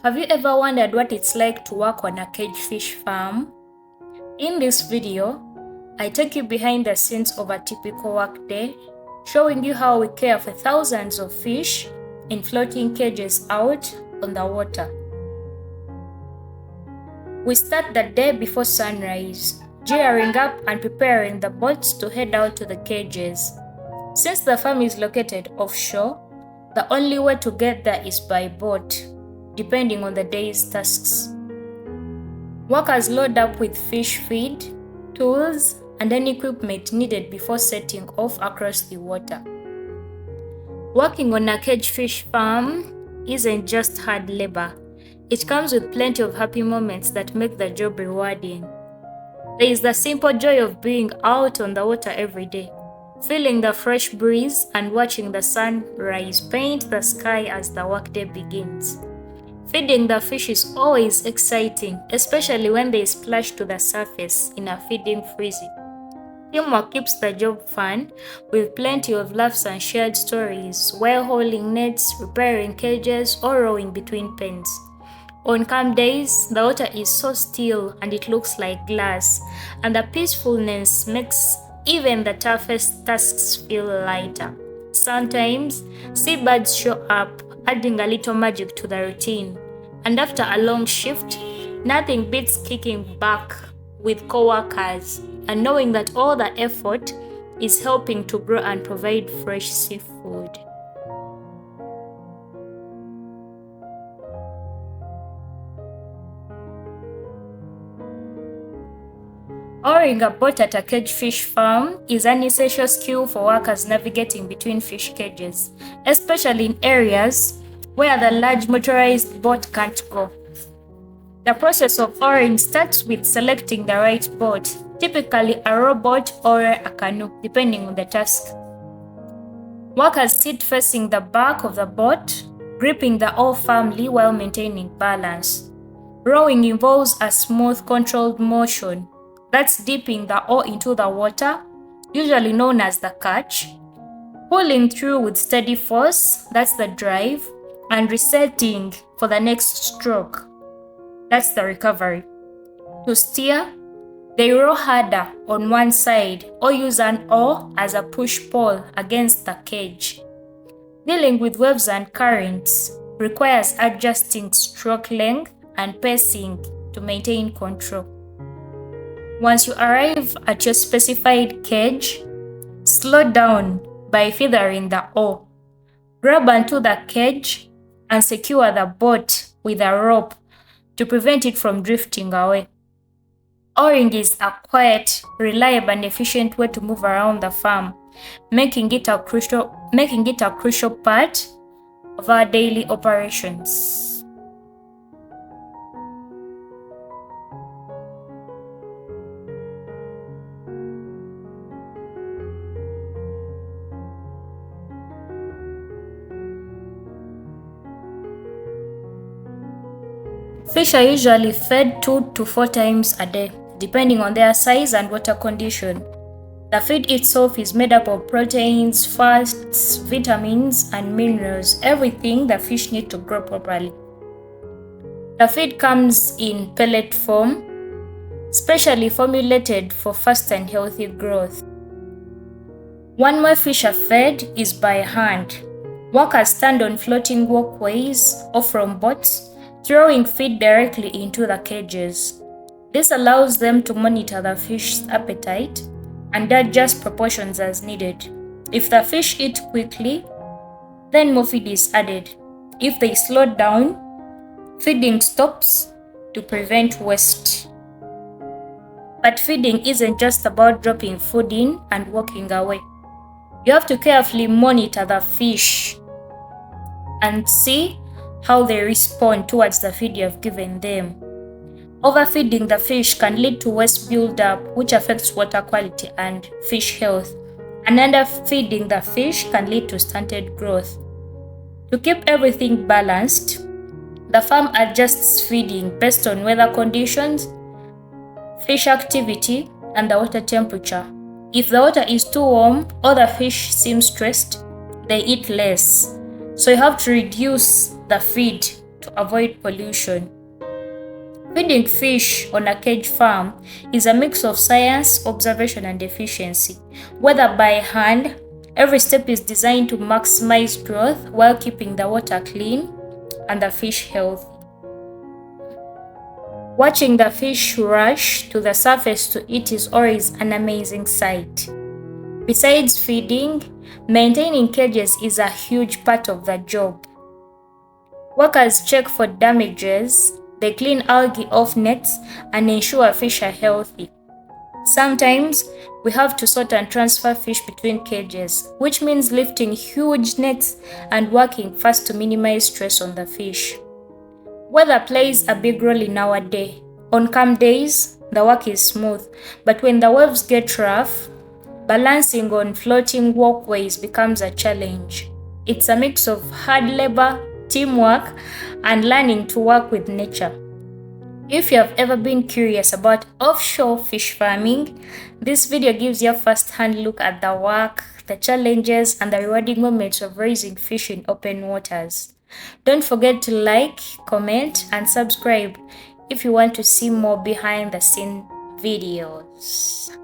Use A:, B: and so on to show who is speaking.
A: Have you ever wondered what it's like to work on a cage fish farm? In this video, I take you behind the scenes of a typical workday, showing you how we care for thousands of fish in floating cages out on the water. We start the day before sunrise, gearing up and preparing the boats to head out to the cages. Since the farm is located offshore, the only way to get there is by boat, depending on the day's tasks. Workers load up with fish feed, tools, and any equipment needed before setting off across the water. Working on a cage fish farm isn't just hard labor. It comes with plenty of happy moments that make the job rewarding. There is the simple joy of being out on the water every day, feeling the fresh breeze and watching the sunrise paint the sky as the workday begins. Feeding the fish is always exciting, especially when they splash to the surface in a feeding frenzy. Teamwork keeps the job fun, with plenty of laughs and shared stories while hauling nets, repairing cages, or rowing between pens. On calm days, the water is so still and it looks like glass, and the peacefulness makes even the toughest tasks feel lighter. Sometimes, seabirds show up, adding a little magic to the routine. And after a long shift, nothing beats kicking back with coworkers and knowing that all the effort is helping to grow and provide fresh seafood. Oaring a boat at a cage fish farm is an essential skill for workers navigating between fish cages, especially in areas where the large motorized boat can't go. The process of oaring starts with selecting the right boat, typically a rowboat or a canoe, depending on the task. Workers sit facing the back of the boat, gripping the oar firmly while maintaining balance. Rowing involves a smooth, controlled motion. That's dipping the oar into the water, usually known as the catch, pulling through with steady force, that's the drive, and resetting for the next stroke, that's the recovery. To steer, they row harder on one side or use an oar as a push-pull against the cage. Dealing with waves and currents requires adjusting stroke length and pacing to maintain control. Once you arrive at your specified cage, slow down by feathering the oar. Grab onto the cage and secure the boat with a rope to prevent it from drifting away. Oaring is a quiet, reliable, and efficient way to move around the farm, making it a crucial part of our daily operations. Fish are usually fed 2 to 4 times a day, depending on their size and water condition. The feed itself is made up of proteins, fats, vitamins, and minerals, everything the fish need to grow properly. The feed comes in pellet form, specially formulated for fast and healthy growth. One way fish are fed is by hand. Workers stand on floating walkways or from boats, throwing feed directly into the cages. This allows them to monitor the fish's appetite and adjust proportions as needed. If the fish eat quickly, then more feed is added. If they slow down, feeding stops to prevent waste. But feeding isn't just about dropping food in and walking away. You have to carefully monitor the fish and see how they respond towards the feed you have given them. Overfeeding the fish can lead to waste buildup, which affects water quality and fish health. And underfeeding the fish can lead to stunted growth. To keep everything balanced, the farm adjusts feeding based on weather conditions, fish activity, and the water temperature. If the water is too warm or the fish seem stressed, they eat less. So you have to reduce the feed to avoid pollution. Feeding fish on a cage farm is a mix of science, observation, and efficiency. Whether by hand, every step is designed to maximize growth while keeping the water clean and the fish healthy. Watching the fish rush to the surface to eat is always an amazing sight. Besides feeding, maintaining cages is a huge part of the job. Workers check for damages, they clean algae off nets, and ensure fish are healthy. Sometimes, we have to sort and transfer fish between cages, which means lifting huge nets and working fast to minimize stress on the fish. Weather plays a big role in our day. On calm days, the work is smooth, but when the waves get rough, balancing on floating walkways becomes a challenge. It's a mix of hard labor, teamwork, and learning to work with nature. If you have ever been curious about offshore fish farming, this video gives you a first-hand look at the work, the challenges, and the rewarding moments of raising fish in open waters. Don't forget to like, comment, and subscribe if you want to see more behind-the-scenes videos.